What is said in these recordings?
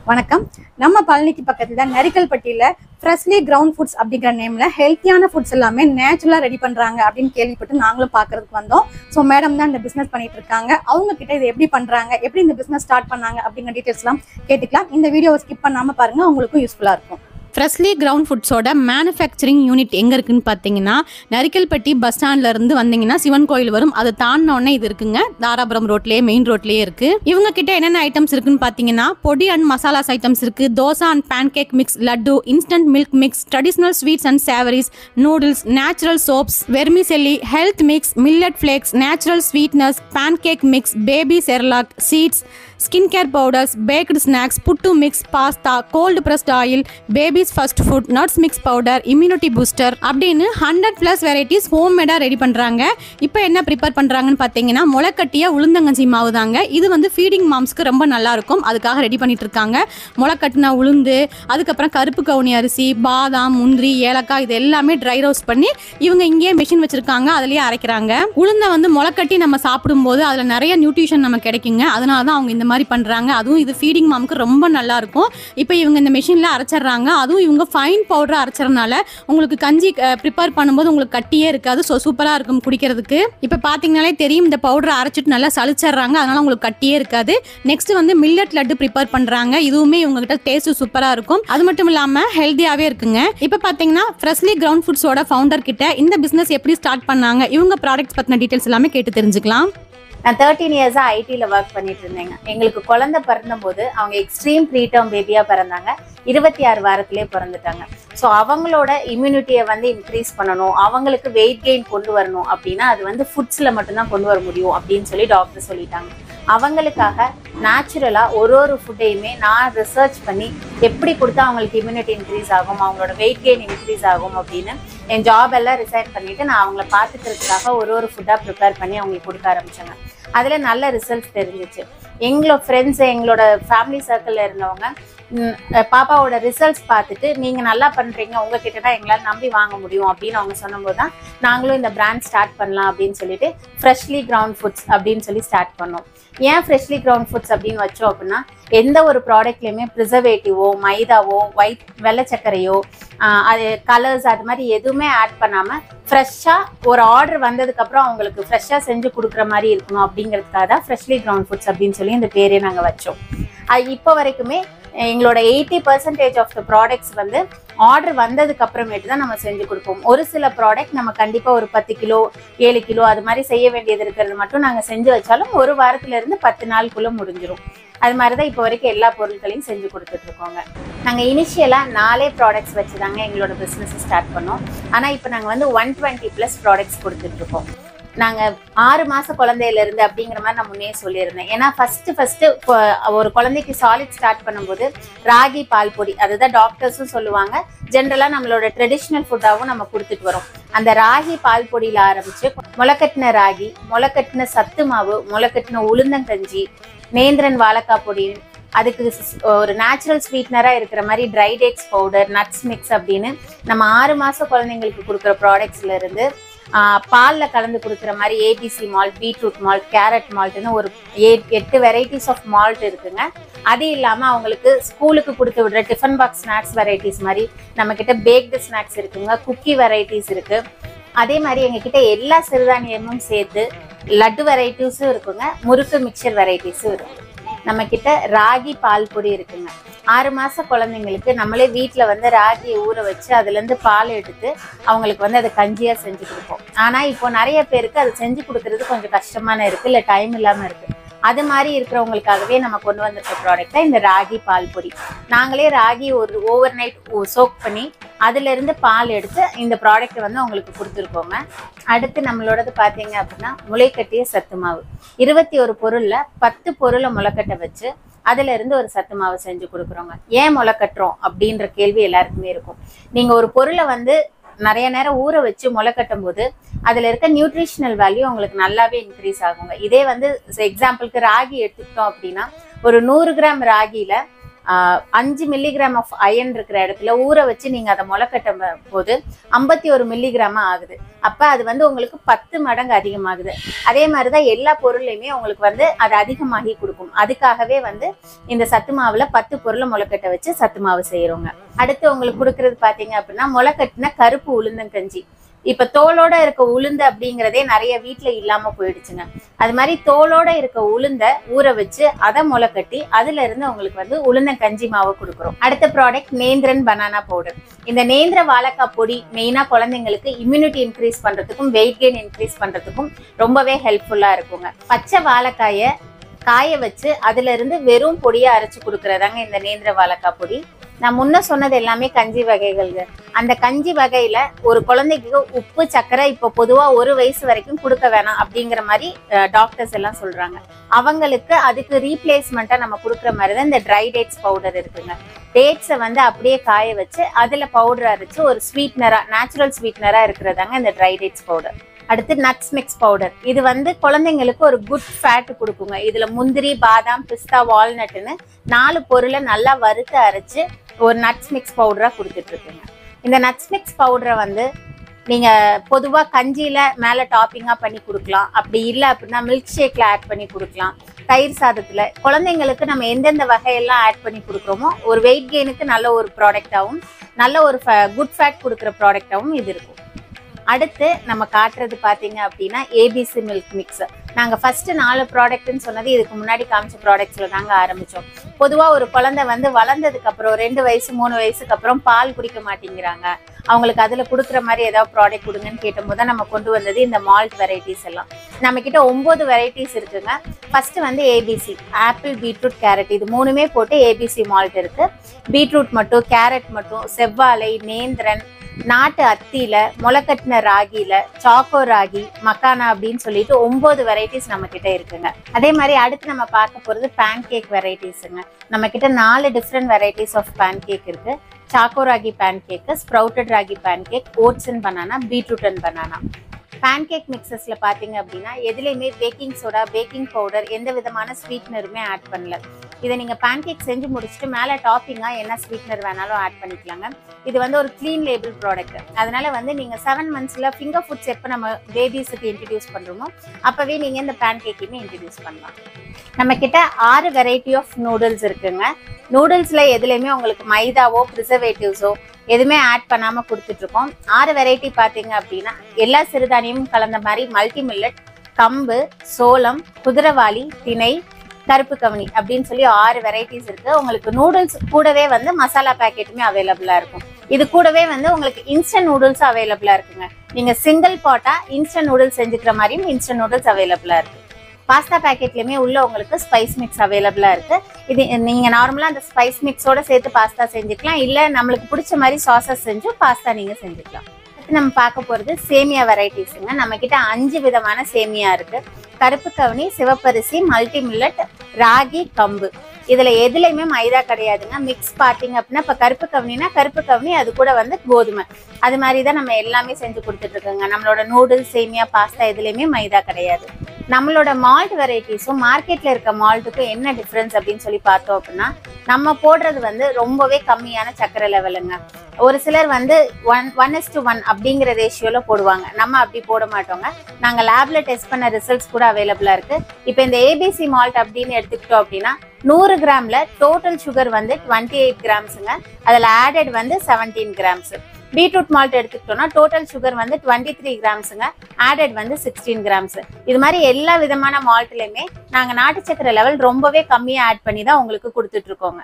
வணக்கம். நம்ம பழனிக்கு பக்கத்துல நரிக்கல்பட்டியில ஃப்ரெஷ்லி கிரவுண்ட் ஃபுட்ஸ் அப்படிங்கிற நேம்ல ஹெல்த்தியான ஃபுட்ஸ் எல்லாமே நேச்சுரலா ரெடி பண்றாங்க அப்படின்னு கேள்விப்பட்டு நாங்களும் பாக்குறதுக்கு வந்தோம். ஸோ மேடம் தான் இந்த பிசினஸ் பண்ணிட்டு இருக்காங்க. அவங்க கிட்ட இதை எப்படி பண்றாங்க, எப்படி இந்த பிசினஸ் ஸ்டார்ட் பண்ணாங்க அப்படிங்கிற டீடைல்ஸ் எல்லாம் கேட்டுக்கலாம். இந்த வீடியோவை ஸ்கிப் பண்ணாம பாருங்க, உங்களுக்கும் யூஸ்ஃபுல்லா இருக்கும். ஃப்ரெஷ்லி கிரவுண்ட் ஃபுட்ஸோட மேனுஃபேக்சரிங் யூனிட் எங்கே இருக்குன்னு பார்த்தீங்கன்னா, நரிக்கல்பட்டி பஸ் ஸ்டாண்ட்லேருந்து வந்தீங்கன்னா சிவன் கோயில் வரும். அதை தாண்டினோடனே இது இருக்குங்க. தாராபுரம் ரோட்லேயே, மெயின் ரோட்லேயே இருக்குது. இவங்க கிட்ட என்னென்ன ஐட்டம்ஸ் இருக்குன்னு பார்த்தீங்கன்னா, பொடி அண்ட் மசாலாஸ் ஐட்டம்ஸ் இருக்குது. Dosa and pancake mix, laddu, instant milk mix, traditional sweets and savouries, noodles, natural soaps, vermicelli, health mix, millet flakes, natural sweetness, pancake mix, baby Cerelac, seeds, skin care powders, baked snacks, puttu mix, pasta, cold pressed oil, babies first food, nuts mix powder, immunity booster அப்படின்னு 100+ varieties ஹோம்மேடாக ready பண்ணுறாங்க. இப்போ என்ன prepare பண்ணுறாங்கன்னு பார்த்தீங்கன்னா, முளைக்கட்டிய உளுந்தங்கஞ்சி மாவு தாங்க. இது வந்து ஃபீடிங் மாம்ஸ்க்கு ரொம்ப நல்லா இருக்கும். அதுக்காக ரெடி பண்ணிட்டு இருக்காங்க. முளைக்கட்டின உளுந்து, அதுக்கப்புறம் கருப்பு கவுனி அரிசி, பாதாம், முந்திரி, ஏலக்காய், இது எல்லாமே ட்ரை ரோஸ்ட் பண்ணி இவங்க இங்கேயே மிஷின் வச்சிருக்காங்க. அதுலேயே அரைக்கிறாங்க. உளுந்தை வந்து முளைக்கட்டி நம்ம சாப்பிடும்போது அதில் நிறைய நியூட்ரிஷன் நம்ம கிடைக்குங்க. அதனால தான் அவங்க இந்த மாதிரி பண்றாங்க. அதுவும் இது ஃபீடிங் மாம்க்கு ரொம்ப நல்லா இருக்கும். இப்போ இவங்க இந்த மெஷின்ல அரைச்சிடுறாங்க. அதுவும் இவங்க ஃபைன் பவுடர் அரைச்சறனால உங்களுக்கு கஞ்சி ப்ரிப்பேர் பண்ணும்போது உங்களுக்கு கட்டியே இருக்காது. ஸோ சூப்பராக இருக்கும் குடிக்கிறதுக்கு. இப்போ பார்த்தீங்கன்னாலே தெரியும், இந்த பவுடரை அரைச்சிட்டு நல்லா சளிச்சிடுறாங்க. அதனால உங்களுக்கு கட்டியே இருக்காது. நெக்ஸ்ட் வந்து மில்லட் லட்டு ப்ரிப்பேர் பண்றாங்க. இதுவுமே இவங்க கிட்ட டேஸ்ட் சூப்பராக இருக்கும். அது மட்டும் இல்லாமல் ஹெல்த்தியாகவே இருக்குங்க. இப்போ பார்த்தீங்கன்னா, ஃப்ரெஷ்லி கிரவுண்ட் ஃபுட்ஸோட ஃபவுண்டர் கிட்ட இந்த பிஸ்னஸ் எப்படி ஸ்டார்ட் பண்ணாங்க, இவங்க ப்ராடக்ட்ஸ் பற்றின டீட்டெயில்ஸ் எல்லாமே கேட்டு தெரிஞ்சுக்கலாம். நான் 13 இயர்ஸாக ஐடியில் ஒர்க் பண்ணிட்டு இருந்தேங்க. எங்களுக்கு குழந்தை பிறந்தபோது அவங்க எக்ஸ்ட்ரீம் ப்ரீடம் பேபியாக பிறந்தாங்க. 26 வாரத்திலே பிறந்துட்டாங்க. ஸோ அவங்களோட இம்யூனிட்டியை வந்து இன்க்ரீஸ் பண்ணணும், அவங்களுக்கு வெயிட் கெயின் கொண்டு வரணும் அப்படின்னா அது வந்து ஃபுட்ஸில் மட்டும்தான் கொண்டு வர முடியும் அப்படின்னு சொல்லி டாக்டர் சொல்லிட்டாங்க. அவங்களுக்காக நேச்சுரலாக ஒரு ஃபுட்டையுமே நான் ரிசர்ச் பண்ணி எப்படி கொடுத்தா அவங்களுக்கு இம்யூனிட்டி இன்க்ரீஸ் ஆகும், அவங்களோட வெயிட் கெயின் இன்க்ரீஸ் ஆகும் அப்படின்னு என் ஜாப் எல்லாம் ரிசைன் பண்ணிவிட்டு நான் அவங்கள பார்த்துக்கிறதுக்காக ஒரு ஃபுட்டாக ப்ரிப்பேர் பண்ணி அவங்களுக்கு கொடுக்க ஆரம்பித்தேங்க. அதில் நல்ல ரிசல்ட்ஸ் தெரிஞ்சிச்சு. எங்களோட ஃப்ரெண்ட்ஸு, எங்களோட ஃபேமிலி சர்க்கிளில் இருந்தவங்க பாப்பாவோட ரிசல்ட்ஸ் பார்த்துட்டு நீங்கள் நல்லா பண்ணுறீங்க, உங்ககிட்ட தான் எங்களால் நம்பி வாங்க முடியும் அப்படின்னு அவங்க சொன்னபோது தான் நாங்களும் இந்த பிராண்ட் ஸ்டார்ட் பண்ணலாம் அப்படின்னு சொல்லிட்டு ஃப்ரெஷ்லி கிரவுண்ட் ஃபுட்ஸ் அப்படின்னு சொல்லி ஸ்டார்ட் பண்ணோம். ஏன் ஃப்ரெஷ்லி கிரவுண்ட் ஃபுட்ஸ் அப்படின்னு வச்சோம் அப்படின்னா, எந்த ஒரு ப்ராடக்ட்லையுமே ப்ரிசர்வேட்டிவோ, மைதாவோ, வெள்ளை சர்க்கரையோ, அது கலர்ஸ், அது மாதிரி எதுவுமே ஆட் பண்ணாமல் ஃப்ரெஷ்ஷாக ஒரு ஆர்டர் வந்ததுக்கப்புறம் அவங்களுக்கு ஃப்ரெஷ்ஷாக செஞ்சு கொடுக்குற மாதிரி இருக்கணும் அப்படிங்கிறதுக்காக தான் ஃப்ரெஷ்லி கிரவுண்ட் ஃபுட்ஸ் அப்படின்னு சொல்லி இந்த பேரே நாங்கள் வச்சோம். அது இப்போ வரைக்குமே எங்களோட 80% ஆஃப் த ப்ராடக்ட்ஸ் வந்து ஆர்டர் வந்ததுக்கு அப்புறமேட்டு தான் நம்ம செஞ்சு கொடுப்போம். ஒரு சில ப்ராடக்ட் நம்ம கண்டிப்பாக ஒரு 10 கிலோ 7 கிலோ அது மாதிரி செய்ய வேண்டியது இருக்கிறது மட்டும் நாங்கள் செஞ்சு வச்சாலும் ஒரு வாரத்துலேருந்து 10 நாளுக்குள்ளே முடிஞ்சிடும். அது மாதிரி தான் இப்போ வரைக்கும் எல்லா பொருட்களையும் செஞ்சு கொடுத்துட்ருக்கோங்க. நாங்கள் இனிஷியலாக 4 ப்ராடக்ட்ஸ் வச்சு தாங்க எங்களோட பிஸ்னஸ் ஸ்டார்ட் பண்ணோம். ஆனால் இப்போ நாங்கள் வந்து 120+ ப்ராடக்ட்ஸ் கொடுத்துட்ருக்கோம். நாங்கள் 6 மாத குழந்தையிலேருந்து அப்படிங்கிற மாதிரி நான் முன்னே சொல்லியிருந்தேன். ஏன்னா ஃபஸ்ட்டு ஒரு குழந்தைக்கு சாலிட் ஸ்டார்ட் பண்ணும்போது ராகி பால் பொடி, அதுதான் டாக்டர்ஸும் சொல்லுவாங்க, ஜென்ரலாக நம்மளோட ட்ரெடிஷ்னல் ஃபுட்டாகவும் நம்ம கொடுத்துட்டு வரோம். அந்த ராகி பால் பொடியில் ஆரம்பித்து முளைக்கட்டின ராகி, முளைக்கட்டின சத்து மாவு, முளைக்கட்டின உளுந்தங்கஞ்சி, நேந்திரன் வாழைக்காய் பொடி, அதுக்கு ஒரு நேச்சுரல் ஸ்வீட்னராக இருக்கிற மாதிரி try dates powder, nuts mix அப்படின்னு நம்ம 6 மாத குழந்தைங்களுக்கு கொடுக்குற ப்ராடக்ட்ஸ்லேருந்து பாலில் கலந்து கொடுக்குற மாதிரி ABC malt, beetroot malt, carrot மால்ட்னு ஒரு 8 வெரைட்டிஸ் ஆஃப் மால்ட் இருக்குங்க. அது இல்லாமல் அவங்களுக்கு ஸ்கூலுக்கு கொடுத்து விடுற டிஃபன் பாக்ஸ் ஸ்நாக்ஸ் வெரைட்டிஸ் மாதிரி நம்மக்கிட்ட பேக்டு ஸ்நாக்ஸ் இருக்குங்க, குக்கி வெரைட்டிஸ் இருக்குது. அதே மாதிரி எங்ககிட்ட எல்லா சிறுதானியமும் சேர்த்து லட்டு வெரைட்டிஸும் இருக்குங்க, முறுக்கு மிக்சர் வெரைட்டிஸும் இருக்குது. நம்மக்கிட்ட ராகி பால் பொடி இருக்குங்க. 6 மாத குழந்தைங்களுக்கு நம்மளே வீட்டில் வந்து ராகியை ஊற வச்சு அதுலேருந்து பால் எடுத்து அவங்களுக்கு வந்து அதை கஞ்சியாக செஞ்சு கொடுப்போம். ஆனால் இப்போ நிறைய பேருக்கு அது செஞ்சு கொடுக்குறது கொஞ்சம் கஷ்டமான இருக்குது, இல்லை டைம் இல்லாமல் இருக்குது. அது மாதிரி இருக்கிறவங்களுக்காகவே நம்ம கொண்டு வந்திருக்க ப்ராடக்ட் தான் இந்த ராகி பால் பொடி. நாங்களே ராகி ஒரு ஓவர் நைட் சோக் பண்ணி அதிலிருந்து பால் எடுத்து இந்த ப்ராடக்ட் வந்து உங்களுக்கு கொடுத்துருக்கோங்க. அடுத்து நம்மளோடது பார்த்தீங்க அப்படின்னா, முளைக்கட்டிய சத்து மாவு. 21 பொருளில் 10 பொருளை முளைக்கட்டை வச்சு அதுல இருந்து ஒரு சத்து மாவு செஞ்சு கொடுக்குறோங்க. ஏன் முளைக்கட்டுறோம் அப்படின்ற கேள்வி எல்லாருக்குமே இருக்கும். நீங்கள் ஒரு பொருளை வந்து நிறைய நேரம் ஊற வச்சு முளை கட்டும் போது அதுல இருக்க நியூட்ரிஷனல் வேல்யூ உங்களுக்கு நல்லாவே இன்க்ரீஸ் ஆகுங்க. இதே வந்து எக்ஸாம்பிளுக்கு ராகி எடுத்துக்கிட்டோம் அப்படின்னா, ஒரு 100 கிராம் ராகியில 5 மில்லிகிராம் ஆஃப் அயன் இருக்கிற இடத்துல ஊற வச்சு நீங்க அதை முளைக்கட்டும் போது 51 மில்லிகிராம் ஆகுது. அப்ப அது வந்து உங்களுக்கு 10 மடங்கு அதிகமாகுது. அதே மாதிரிதான் எல்லா பொருளையுமே உங்களுக்கு வந்து அது அதிகமாகி கொடுக்கும். அதுக்காகவே வந்து இந்த சத்து மாவுல 10 பொருளை முளைக்கட்ட வச்சு சத்து மாவு செய்யறோங்க. அடுத்து உங்களுக்கு கொடுக்கறது பாத்தீங்க அப்படின்னா முளைக்கட்டின கருப்பு உளுந்தங்கஞ்சி. இப்ப தோலோட இருக்க உளுந்து அப்படிங்கிறதே நிறைய வீட்டுல இல்லாம போயிடுச்சுங்க. அது மாதிரி தோலோட இருக்க உளுந்த ஊற வச்சு அதை முளைக்கட்டி அதுல இருந்து உங்களுக்கு வந்து உளுந்த கஞ்சி மாவு கொடுக்குறோம். அடுத்த ப்ராடக்ட் நேந்திரன் பனானா பவுடர். இந்த நேந்திர வாழைக்காய் பொடி மெயினா குழந்தைங்களுக்கு இம்யூனிட்டி இன்க்ரீஸ் பண்றதுக்கும் வெயிட் கெயின் இன்க்ரீஸ் பண்றதுக்கும் ரொம்பவே ஹெல்ப்ஃபுல்லா இருக்குங்க. பச்சை வாழைக்காய காய வச்சு அதுல இருந்து வெறும் பொடியா அரைச்சு கொடுக்கறதாங்க இந்த நேந்திர வாழைக்காய் பொடி. நான் முன்ன சொன்னது எல்லாமே கஞ்சி வகைகள்ங்க. அந்த கஞ்சி வகையில ஒரு குழந்தைக்கு உப்பு சர்க்கரை இப்ப பொதுவா 1 வயசு வரைக்கும் கொடுக்க வேணாம் அப்படிங்கிற மாதிரி டாக்டர்ஸ் எல்லாம் சொல்றாங்க. அவங்களுக்கு அதுக்கு ரீப்ளேஸ்மெண்டா நம்ம கொடுக்குற மாதிரி தான் இந்த ட்ரை டேட்ஸ் பவுடர் இருக்குங்க. டேட்ஸை வந்து அப்படியே காய வச்சு அதுல பவுடர் அரைச்சு ஒரு ஸ்வீட்னரா நேச்சுரல் ஸ்வீட்னரா இருக்கிறதாங்க இந்த ட்ரை டேட்ஸ் பவுடர். அடுத்து நட்ஸ் மிக்ஸ் பவுடர். இது வந்து குழந்தைங்களுக்கு ஒரு குட் ஃபேட் கொடுக்குங்க. இதுல முந்திரி, பாதாம், பிஸ்தா, வால்நட்னு 4 பொருளை நல்லா வறுத்து அரைச்சு ஒரு நட்ஸ் மிக்ஸ் பவுடரா கொடுத்துட்டு இருக்குங்க. இந்த நட்ஸ் மிக்ஸ் பவுடரை வந்து நீங்க பொதுவா கஞ்சியில மேல டாப்பிங்கா பண்ணி கொடுக்கலாம். அப்படி இல்லை அப்படின்னா மில்க் ஷேக்ல ஆட் பண்ணி கொடுக்கலாம். தயிர் சாதத்துல குழந்தைங்களுக்கு நம்ம எந்தெந்த வகையெல்லாம் ஆட் பண்ணி கொடுக்குறோமோ ஒரு வெயிட் கெயினுக்கு நல்ல ஒரு ப்ராடக்டாகவும் நல்ல ஒரு குட் ஃபேட் கொடுக்குற ப்ராடக்டாகவும் இது இருக்கும். அடுத்து நம்ம காட்டுறது பாத்தீங்க அப்படின்னா ஏபிசி மில்க் மிக்ஸ். நாங்க ஃபர்ஸ்ட் 4 ப்ராடக்ட்னு சொன்னது இதுக்கு முன்னாடி காமிச்ச ப்ராடக்ட்ஸ்ல நாங்க ஆரம்பிச்சோம். பொதுவா ஒரு குழந்தை வந்து வளர்ந்ததுக்கு அப்புறம் 2 வயசு 3 வயசுக்கு அப்புறம் பால் குடிக்க மாட்டேங்கிறாங்க. அவங்களுக்கு அதுல கொடுக்குற மாதிரி ஏதாவது ப்ராடக்ட் கொடுங்கன்னு கேட்டபோது நம்ம கொண்டு வந்தது இந்த மால்ட் வெரைட்டிஸ் எல்லாம். நம்ம கிட்ட 9 வெரைட்டிஸ் இருக்குங்க. ஃபர்ஸ்ட் வந்து ஏபிசி ஆப்பிள், பீட்ரூட், கேரட் இது 3மே போட்டு ஏபிசி மால்ட் இருக்கு. பீட்ரூட் மட்டும், கேரட் மட்டும், செவ்வாழை, நேந்திரன், நாட்டு அத்தியில, முளைக்கட்டின ராகில, சாக்கோ ராகி, மக்கானா அப்படின்னு சொல்லிட்டு 9 வெரைட்டிஸ் நம்ம கிட்ட இருக்குங்க. அதே மாதிரி அடுத்து நம்ம பார்க்க போறது பேன் கேக் வெரைட்டிஸுங்க. நம்ம கிட்ட 4 different varieties of pancake இருக்கு. Choco ragi pancake, sprouted ragi pancake, oats and banana, beetroot and banana. Pancake மிக்சஸ்ல பாத்தீங்க அப்படின்னா எதுலையுமே பேக்கிங் சோடா, பேக்கிங் பவுடர், எந்த விதமான ஸ்வீட்னருமே ஆட் பண்ணல. இதை நீங்க பேன் கேக் செஞ்சு முடிச்சுட்டு மேல டாப்பிங்கா என்ன ஸ்வீட்னர் வேணாலும் ஆட் பண்ணிக்கலாங்க. இது வந்து ஒரு கிளீன் லேபிள் ப்ராடக்ட். அதனால வந்து நீங்க 7 மந்த்ஸ்ல ஃபிங்கர் ஃபுட்ஸ் எப்போ நம்ம பேபிஸுக்கு இன்ட்ரடியூஸ் பண்றோமோ அப்பவே நீங்க இந்த பேன் கேக்கையுமே இன்ட்ரடியூஸ் பண்ணலாம். நம்ம கிட்ட 6 வெரைட்டி ஆஃப் நூடுல்ஸ் இருக்குங்க. நூடுல்ஸ்ல எதுலையுமே உங்களுக்கு மைதாவோ ப்ரிசர்வேட்டிவ்ஸோ எதுவுமே ஆட் பண்ணாம கொடுத்துட்டு இருக்கோம். 6 வெரைட்டி பாத்தீங்க அப்படின்னா எல்லா சிறுதானியமும் கலந்த மாதிரி மல்டி மில்லட், கம்பு, சோளம், குதிரவாளி, திணை, கருப்பு கவனி அப்படின்னு சொல்லி 6 வெரைட்டிஸ் இருக்கு. உங்களுக்கு நூடுல்ஸ் கூடவே வந்து மசாலா பேக்கெட்டுமே அவைலபிளா இருக்கும். இது கூடவே வந்து உங்களுக்கு இன்ஸ்டன்ட் நூடுல்ஸ் அவைலபிளா இருக்குங்க. நீங்க சிங்கிள் பாட்டா இன்ஸ்டன்ட் நூடுல்ஸ் செஞ்சுக்கிற மாதிரியும் இன்ஸ்டன்ட் நூடுல்ஸ் அவைலபிளா இருக்கு. பாஸ்தா பேக்கெட்லயுமே உள்ள உங்களுக்கு ஸ்பைஸ் மிக்ஸ் அவைலபிளா இருக்கு. இது நீங்க நார்மலா அந்த ஸ்பைஸ் மிக்ஸோட சேர்த்து பாஸ்தா செஞ்சுக்கலாம். இல்ல நம்மளுக்கு பிடிச்ச மாதிரி சாசஸ் செஞ்சு பாஸ்தா நீங்க செஞ்சுக்கலாம். அடுத்து நம்ம பார்க்க போறது சேமியா வெரைட்டிஸுங்க. நம்ம கிட்ட 5 விதமான சேமியா இருக்கு. கருப்பு கவனி, சிவப்பரிசி, மல்டி மில்லட், ராகி, கம்பு. இதுல எதுலையுமே மைதா கிடையாதுங்க. மிக்ஸ் பாத்தீங்க அப்படின்னா இப்ப கருப்பு கவனினா கருப்பு கவனி, அது கூட வந்து கோதுமை, அது மாதிரிதான் நம்ம எல்லாமே செஞ்சு கொடுத்துட்டு இருக்கோங்க. நம்மளோட நூடுல்ஸ், சேமியா, பாஸ்தா எதுலையுமே மைதா கிடையாது. நம்மளோட மால்ட் வெரைட்டிஸும் மார்க்கெட்ல இருக்க மால்ட்டுக்கும் என்ன டிஃபரன்ஸ் அப்படின்னு சொல்லி பார்த்தோம் அப்படின்னா நம்ம போடுறது வந்து ரொம்பவே கம்மியான சர்க்கரை லெவலுங்க. ஒரு சிலர் வந்து 1:1 அப்படிங்கிற ரேஷியோல போடுவாங்க. நம்ம அப்படி போட மாட்டோங்க. நாங்க லேப்ல டெஸ்ட் பண்ண ரிசல்ட்ஸ் கூட அவைலபிளா இருக்கு. இப்போ இந்த ஏபிசி மால்ட் அப்படின்னு எடுத்துக்கிட்டோம் அப்படின்னா 100 கிராம்ல டோட்டல் சுகர் வந்து 28 கிராம்ஸுங்க. அதுல ஆடட் வந்து 17 கிராம்ஸ். பீட்ரூட் மால்ட் எடுத்துக்கிட்டோம்னா டோட்டல் சுகர் வந்து 23 கிராம்ஸுங்க. ஆடட் வந்து 16 கிராம்ஸ். இது மாதிரி எல்லா விதமான மால்ட்லயுமே நாங்க நாட்டு சக்கரை லெவல் ரொம்பவே கம்மியா ஆட் பண்ணி தான் உங்களுக்கு கொடுத்துட்டு இருக்கோங்க.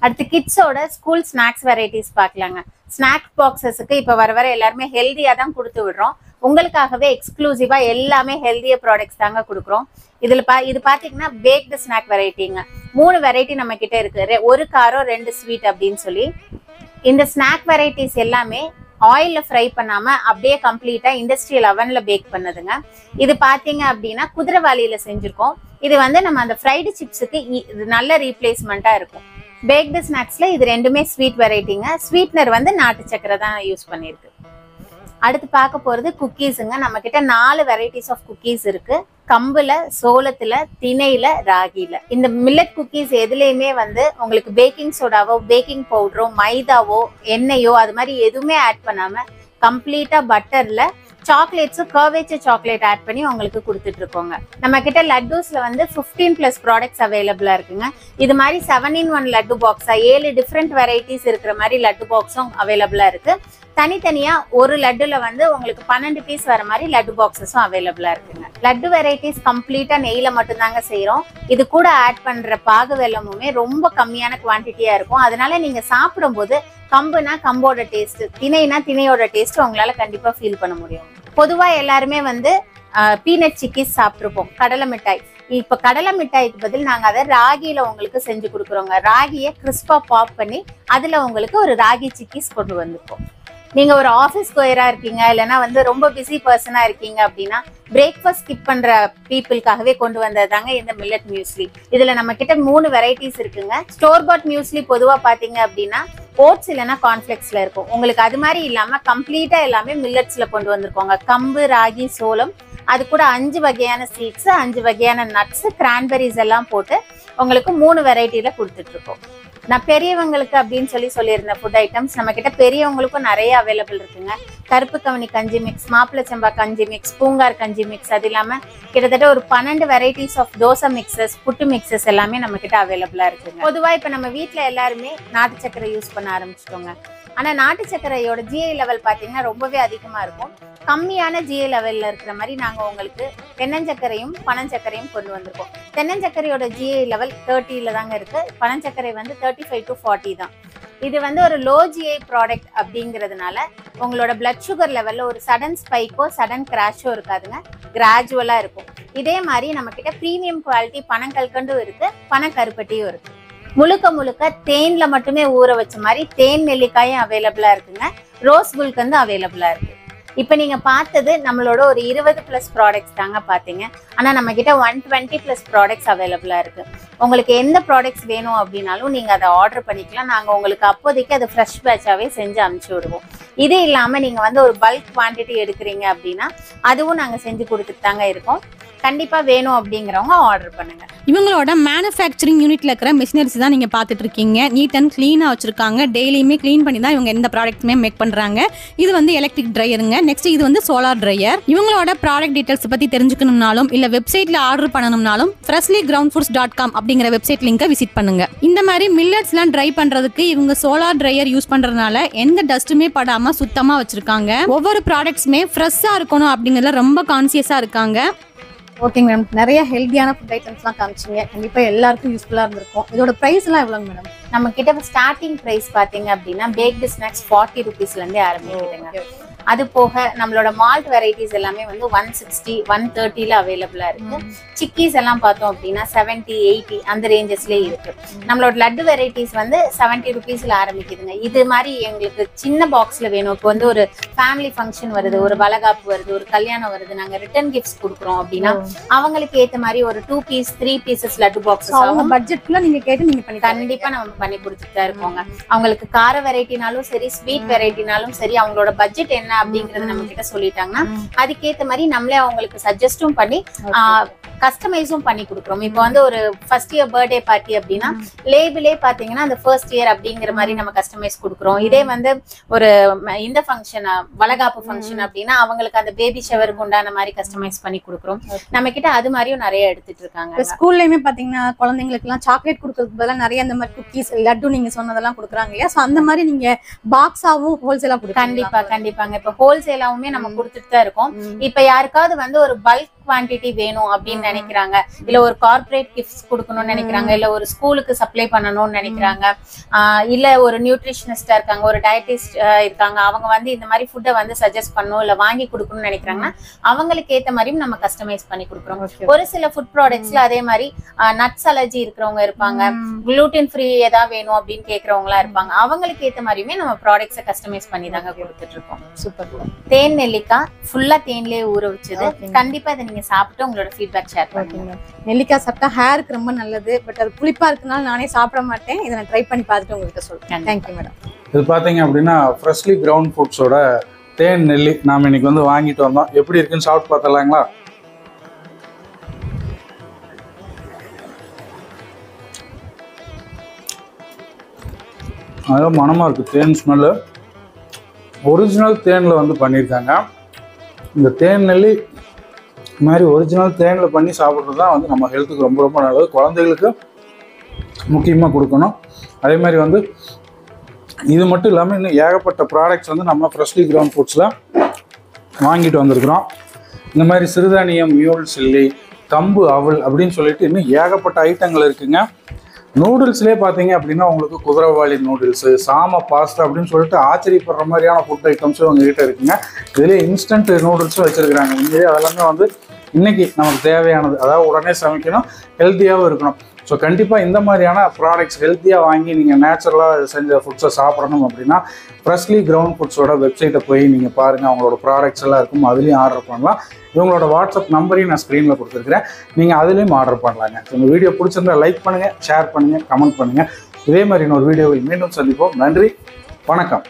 அடுத்து கிட்ஸோட ஸ்கூல் ஸ்நாக்ஸ் வெரைட்டிஸ் பார்க்கலாங்க. ஸ்நாக்ஸ் பாக்ஸஸுக்கு இப்போ வர எல்லாருமே ஹெல்தியா தான் கொடுத்து விடுறோம். உங்களுக்காகவே எக்ஸ்க்ளூசிவா எல்லாமே ஹெல்திய ப்ராடக்ட்ஸ் தாங்க கொடுக்குறோம். இது பாத்தீங்கன்னா பேக்டு ஸ்நாக் வெரைட்டிங்க. 3 வெரைட்டி நம்ம கிட்ட இருக்கு. 1 காரம் 2 ஸ்வீட் அப்படின்னு சொல்லி. இந்த ஸ்நாக் வெரைட்டிஸ் எல்லாமே ஆயில்ல ஃப்ரை பண்ணாம அப்படியே கம்ப்ளீட்டா இண்டஸ்ட்ரியல் அவன்ல பேக் பண்ணதுங்க. இது பாத்தீங்க அப்படின்னா குதிரவாளியில செஞ்சிருக்கோம். இது வந்து நம்ம அந்த ஃப்ரைடு சிப்ஸுக்கு நல்ல ரீப்ளேஸ்மெண்டா இருக்கும். பேக்டு ஸ்நாக்ஸ்ல இது 2மே ஸ்வீட் வெரைட்டிங்க. ஸ்வீட்னர் வந்து நாட்டு சக்கரை தான் யூஸ் பண்ணிருக்கு. அடுத்து பார்க்க போறது குக்கீஸுங்க. நம்ம கிட்ட 4 வெரைட்டிஸ் ஆஃப் குக்கீஸ் இருக்கு. கம்புல, சோளத்துல, திணையில, ராகில. இந்த மில்லட் குக்கீஸ் எதுலயுமே வந்து உங்களுக்கு பேக்கிங் சோடாவோ, பேக்கிங் பவுடரோ, மைதாவோ, எண்ணெயோ அது மாதிரி எதுவுமே ஆட் பண்ணாம கம்ப்ளீட்டா பட்டர்ல சாக்லேட்ஸும் கர்வேச்சர் சாக்லேட் ஆட் பண்ணி உங்களுக்கு கொடுத்துட்டு இருக்கோங்க. நம்ம கிட்ட லட்டூஸ்ல வந்து 15+ ப்ராடக்ட்ஸ் அவைலபிளா இருக்குங்க. இது மாதிரி 7-in-1 லட்டு பாக்ஸா 7 டிஃப்ரெண்ட் வெரைட்டிஸ் இருக்கிற மாதிரி லட்டு பாக்ஸும் அவைலபிளா இருக்கு. தனித்தனியா ஒரு லட்டுல வந்து உங்களுக்கு 12 பீஸ் வர மாதிரி லட்டு பாக்ஸஸும் அவைலபிளா இருக்குங்க. லட்டு வெரைட்டிஸ் கம்ப்ளீட்டா நெய்ல மட்டும்தாங்க செய்யறோம். இது கூட ஆட் பண்ற பாகு வெல்லமுமே ரொம்ப கம்மியான குவான்டிட்டியா இருக்கும். அதனால நீங்க சாப்பிடும்போது கம்புனா கம்போட டேஸ்ட், திணைனா திணையோட டேஸ்ட் உங்களால கண்டிப்பா ஃபீல் பண்ண முடியும். பொதுவா எல்லாருமே வந்து பீனட் சிக்கீஸ் சாப்பிட்டுருப்போம், கடலை மிட்டாய். இப்ப கடலை மிட்டாய்க்கு பதில் நாங்க அதை ராகில உங்களுக்கு செஞ்சு கொடுக்குறோங்க. ராகியை கிறிஸ்பா பாப் பண்ணி அதுல உங்களுக்கு ஒரு ராகி சிக்கீஸ் கொண்டு வந்திருக்கோம். நீங்க ஒரு ஆஃபீஸ் கோயரா இருக்கீங்க, இல்லைன்னா வந்து ரொம்ப பிஸி பர்சனா இருக்கீங்க அப்படின்னா பிரேக்ஃபாஸ்ட் ஸ்கிப் பண்ற பீப்புளுக்காகவே கொண்டு வந்ததுதாங்க இந்த மில்லட் மியூஸ்லி. இதுல நம்ம கிட்ட 3 வெரைட்டிஸ் இருக்குங்க. ஸ்டோர் பாட் மியூஸ்லி பொதுவா பாத்தீங்க அப்படின்னா ஓட்ஸ் இல்லைன்னா கார்ன்ஃபிளெக்ஸ்ல இருக்கும். உங்களுக்கு அது மாதிரி இல்லாம கம்ப்ளீட்டா எல்லாமே மில்லட்ஸ்ல கொண்டு வந்திருக்கோங்க. கம்பு, ராகி, சோளம், அது கூட 5 வகையான சீட்ஸ், 5 வகையான நட்ஸ், கிரான்பெரிஸ் எல்லாம் போட்டு உங்களுக்கு 3 வெரைட்டில கொடுத்துட்டு இருக்கோம். நான் பெரியவங்களுக்கு அப்படின்னு சொல்லியிருந்தேன் ஃபுட் ஐட்டம்ஸ். நம்ம கிட்ட பெரியவங்களுக்கும் நிறைய அவைலபிள் இருக்குங்க. கருப்பு கவனி கஞ்சி மிக்ஸ், மாப்பிள சம்பா கஞ்சி மிக்ஸ், பூங்கார் கஞ்சி மிக்ஸ், அது இல்லாம கிட்டத்தட்ட ஒரு 12 varieties of dosa mixes, puttu mixes எல்லாமே நம்ம கிட்ட அவைலபிளா இருக்குங்க. பொதுவா இப்ப நம்ம வீட்டுல எல்லாருமே நாட்டு சக்கரை யூஸ் பண்ண ஆரம்பிச்சிட்டோங்க. ஆனா நாட்டு சக்கரையோட GI லெவல் பாத்தீங்கன்னா ரொம்பவே அதிகமா இருக்கும். கம்மியான GI லெவல்ல இருக்கிற மாதிரி நாங்க உங்களுக்கு தென்னஞ்சக்கரையும் பனஞ்சக்கரையும் கொண்டு வந்திருக்கோம். தென்னஞ்சக்கரையோட GI லெவல் 30ல தாங்க இருக்கு. பனஞ்சக்கரை வந்து 35 to 40 தான். இது வந்து ஒரு லோ GI ப்ராடக்ட் அப்படிங்கிறதுனால உங்களோட பிளட் சுகர் லெவல்ல ஒரு சடன் ஸ்பைக்கோ சடன் கிராஷோ இருக்காதுங்க, கிராஜுவலா இருக்கும். இதே மாதிரி நம்ம கிட்ட பிரீமியம் குவாலிட்டி பனங்கல்கண்டும் இருக்கு, பனக்கருப்பட்டியும் இருக்கு. முழுக்க தேன்ல மட்டுமே ஊற வச்ச மாதிரி தேன் நெல்லிக்காயும் அவைலபிளா இருக்குங்க. ரோஸ் குல்கந்து அவைலபிளா இருக்கு. இப்ப நீங்க பார்த்தது நம்மளோட ஒரு 20+ ப்ராடக்ட்ஸ் தாங்க பாத்தீங்க. ஆனா நம்ம கிட்ட 120+ ப்ராடக்ட்ஸ் அவைலபிளா இருக்கு. உங்களுக்கு எந்த ப்ராடக்ட்ஸ் வேணும் அப்படின்னாலும் நீங்க அதை ஆர்டர் பண்ணிக்கலாம். நாங்க உங்களுக்கு அப்போதைக்கு அதை ஃப்ரெஷ் பேட்சாவே செஞ்சு அனுப்பிச்சு விடுவோம். இது இல்லாம நீங்க வந்து ஒரு பல்க் குவான்டிட்டி எடுக்கிறீங்க அப்படின்னா அதுவும் நாங்க செஞ்சு கொடுத்துட்டு தாங்க இருக்கோம். கண்டிப்பா வேணும் அப்படிங்கிறவங்க ஆர்டர் பண்ணுங்க. இவங்களோட மேனுஃபேக்சரிங் யூனிட்ல இருக்கிற மிஷினரிஸ் தான் நீங்க பாத்துட்டு இருக்கீங்க. நீட் அண்ட் கிளீனா வச்சிருக்காங்க. டெய்லியுமே கிளீன் பண்ணி தான் இவங்க எந்த ப்ராடக்ட்ஸுமே மேக் பண்றாங்க. இது வந்து எலக்ட்ரிக் ட்ரையருங்க. நெக்ஸ்ட் இது வந்து சோலார் ட்ரையர். இவங்களோட ப்ராடக்ட் டீடைல்ஸ் பத்தி தெரிஞ்சுக்கணும்னாலும் இல்ல வெப்சைட்ல ஆர்டர் பண்ணணும்னாலும் freshlygroundfoods.com அப்படிங்கிற வெப்சைட் லிங்கை விசிட் பண்ணுங்க. இந்த மாதிரி மில்லட்ஸ்லாம் ட்ரை பண்றதுக்கு இவங்க சோலார் ட்ரையர் யூஸ் பண்றதுனால எந்த டஸ்ட்டுமே படாம சுத்தமா வச்சிருக்காங்க. ஒவ்வொரு ப்ராடக்ட்ஸுமே ஃப்ரெஷ்ஷா இருக்கணும் அப்படிங்கறதுல ரொம்ப கான்சியஸா இருக்காங்க. ஓகேங்க மேடம், நிறைய ஹெல்த்தியான ஃபுட் ஐட்டம்ஸ்லாம் காமிச்சிங்க. கண்டிப்பா எல்லாருக்கும் யூஸ்ஃபுல்லா இருந்திருக்கும். இதோட பிரைஸ் எல்லாம் எவ்வளோங்க மேடம்? நம்ம கிட்ட ஸ்டார்டிங் பிரைஸ் பாத்தீங்க அப்படின்னா பேக்டு ஸ்நாக்ஸ் 40 rupeesல இருந்தே ஆரம்பிக்குதுங்க. அது போக நம்மளோட மால்ட் வெரைட்டிஸ் எல்லாமே வந்து 160, 130ல அவைலபிளா இருக்கு. சிக்கீஸ் எல்லாம் பார்த்தோம் அப்படின்னா 70, 80 அந்த ரேஞ்சஸ்லயே இருக்கு. நம்மளோட லட்டு வெரைட்டிஸ் வந்து 70 rupeesல ஆரம்பிக்குதுங்க. இது மாதிரி எங்களுக்கு சின்ன பாக்ஸ்ல வேணும். இப்போ வந்து ஒரு ஃபேமிலி ஃபங்க்ஷன் வருது, ஒரு வளகாப்பு வருது, ஒரு கல்யாணம் வருது, நாங்க ரிட்டர்ன் கிஃப்ட்ஸ் கொடுக்குறோம் அப்படின்னா அவங்களுக்கு ஏத்த மாதிரி ஒரு 2 பீஸ் 3 பீசஸ் லட்டு பாக்ஸஸ் அவங்க பட்ஜெட்ல நீங்க கேட்டு நீங்க பண்ணி கண்டிப்பா நம்ம பண்ணி கொடுத்துட்டு தான் இருக்கோங்க. அவங்களுக்கு கார வெரைட்டினாலும் சரி, ஸ்வீட் வெரைட்டினாலும் சரி, அவங்களோட பட்ஜெட் என்ன அப்படிங்கறது நம்ம கிட்ட சொல்லிட்டாங்கன்னா அதுக்கேத்த மாதிரி நம்மளே அவங்களுக்கு சஜஸ்டும் பண்ணி கஸ்டமைஸும் பண்ணி கொடுக்குறோம். இப்போ வந்து ஒரு ஃபர்ஸ்ட் இயர் பர்த்டே பார்ட்டி அப்படின்னா லேபிளே பாத்தீங்கன்னா அந்த ஃபர்ஸ்ட் இயர் அப்படிங்கிற மாதிரி நம்ம கஸ்டமைஸ் கொடுக்குறோம். இதே வந்து ஒரு இந்த ஃபங்க்ஷன் வளகாப்பு ஃபங்க்ஷன் அப்படின்னா அவங்களுக்கு அந்த பேபி ஷவருக்கு உண்டான மாதிரி கஸ்டமைஸ் பண்ணி கொடுக்குறோம். நம்ம கிட்ட அது மாதிரியும் நிறைய எடுத்துட்டு இருக்காங்க. ஸ்கூல்லயுமே பாத்தீங்கன்னா குழந்தைங்களுக்கு எல்லாம் சாக்லேட் கொடுக்கறதுக்கு பதிலாக நிறைய அந்த மாதிரி குக்கீஸ், லட்டு நீங்க சொன்னதெல்லாம் கொடுக்குறாங்க இல்லையா? சோ அந்த மாதிரி நீங்க பாக்ஸாவும் ஹோல்சேலா கொடுங்க. கண்டிப்பாங்க. இப்ப ஹோல்சேலாவுமே நம்ம கொடுத்துட்டு தான் இருக்கோம். இப்ப யாருக்காவது வந்து ஒரு பல்க் குவான்டிட்டி வேணும் அப்படின்னு நினைக்கிறாங்க, இல்ல ஒரு கார்பரேட் கிஃப்ட்ஸ் கொடுக்கணும்னு நினைக்கிறாங்க, இல்ல ஒரு ஸ்கூலுக்கு சப்ளை பண்ணணும்னு நினைக்கிறாங்க, இல்ல ஒரு நியூட்ரிஷனிஸ்டா இருக்காங்க, ஒரு டயட்டிஸ்ட் இருக்காங்க, அவங்க வந்து இந்த மாதிரி ஃபுட்டை வந்து சஜஸ்ட் பண்ணணும் இல்ல வாங்கி கொடுக்கணும்னு நினைக்கிறாங்கன்னா அவங்களுக்கு ஏத்த மாதிரியும் நம்ம கஸ்டமைஸ் பண்ணி கொடுக்குறோம். ஒரு சில ஃபுட் ப்ராடக்ட்ஸ்ல அதே மாதிரி நட்ஸ் அலர்ஜி இருக்கிறவங்க இருப்பாங்க, குளூட்டின் ஃப்ரீ ஏதாவது வேணும் அப்படின்னு கேட்கறவங்களா இருப்பாங்க. அவங்களுக்கு ஏத்த மாதிரியுமே நம்ம ப்ராடக்ட்ஸை கஸ்டமைஸ் பண்ணி தாங்க கொடுத்துட்டு இருக்கோம். சூப்பர். தேன் நெல்லிக்காய் ஃபுல்லா தேன்லயே ஊற வச்சது. கண்டிப்பா இதை நீங்க சாப்பிட்டு உங்களோட ஃபீட்பேக் ஷேர் பண்ணுங்க. நெல்லிக்காய் சாப்பிட்டா ஹேருக்கு ரொம்ப நல்லது. பட் அது புளிப்பா இருக்கனால நானே சாப்பிட மாட்டேன். இதை நான் ட்ரை பண்ணி பார்த்துட்டு உங்ககிட்ட சொல்றேன். Thank you madam. இது பார்த்தீங்க அப்படின்னா ஃப்ரெஷ்லி கிரவுண்ட் ஃபுட்ஸோட தேன் நெல்லி நாம் இன்னைக்கு வந்து வாங்கிட்டு வந்தோம். எப்படி இருக்குன்னு சாப்பிட்டு பார்த்தலாங்களா? அதாவது மனமாக இருக்குது. தேன் ஸ்மெல்லு ஒரிஜினல் தேனில் வந்து பண்ணியிருக்காங்க. இந்த தேன் நெல்லி இது மாதிரி ஒரிஜினல் தேனில் பண்ணி சாப்பிட்றது தான் வந்து நம்ம ஹெல்த்துக்கு ரொம்ப ரொம்ப நல்லது. குழந்தைகளுக்கு முக்கியமாக கொடுக்கணும். அதே மாதிரி வந்து இது மட்டும் இல்லாமல் இன்னும் ஏகப்பட்ட ப்ராடக்ட்ஸ் வந்து நம்ம ஃப்ரெஷ்லி கிரவுண்ட் ஃபுட்ஸில் வாங்கிட்டு வந்திருக்கிறோம். இந்த மாதிரி சிறுதானியம் மியூல் சில்லி கம்பு அவல் அப்படின்னு சொல்லிட்டு இன்னும் ஏகப்பட்ட ஐட்டங்கள் இருக்குங்க. நூடுல்ஸ்லேயே பார்த்தீங்க அப்படின்னா உங்களுக்கு குதிரைவாளி நூடுல்ஸு சாம பாஸ்தா அப்படின்னு சொல்லிட்டு ஆச்சரியப்படுற மாதிரியான ஃபுட் ஐட்டம்ஸும் உங்ககிட்ட இருக்குங்க. இதிலே இன்ஸ்டன்ட் நூடுல்ஸும் வச்சுருக்கிறாங்க. உண்மையிலே அதெல்லாமே வந்து இன்றைக்கி நமக்கு தேவையானது, அதாவது உடனே சமைக்கணும், ஹெல்த்தியாகவும் இருக்கணும். ஸோ கண்டிப்பாக இந்த மாதிரியான ப்ராடக்ட்ஸ் ஹெல்த்தியாக வாங்கி நீங்கள் நேச்சுரலாக செஞ்ச ஃபுட்ஸை சாப்பிடணும் அப்படின்னா ஃப்ரெஷ்லி கிரவுண்ட் ஃபுட்ஸோட வெப்சைட்டை போய் நீங்கள் பாருங்கள். அவங்களோட ப்ராடக்ட்ஸ் எல்லாம் இருக்கும், அதுலேயும் ஆர்டர் பண்ணலாம். இவங்களோட வாட்ஸ்அப் நம்பரையும் நான் ஸ்க்ரீனில் கொடுத்துருக்கிறேன், நீங்கள் அதுலேயும் ஆர்டர் பண்ணலாங்க. ஸோ இந்த வீடியோ பிடிச்சிருந்தா லைக் பண்ணுங்கள், ஷேர் பண்ணுங்கள், கமெண்ட் பண்ணுங்கள். இதே மாதிரி இன்னொரு வீடியோவில் மீண்டும் சந்திப்போம். நன்றி, வணக்கம்.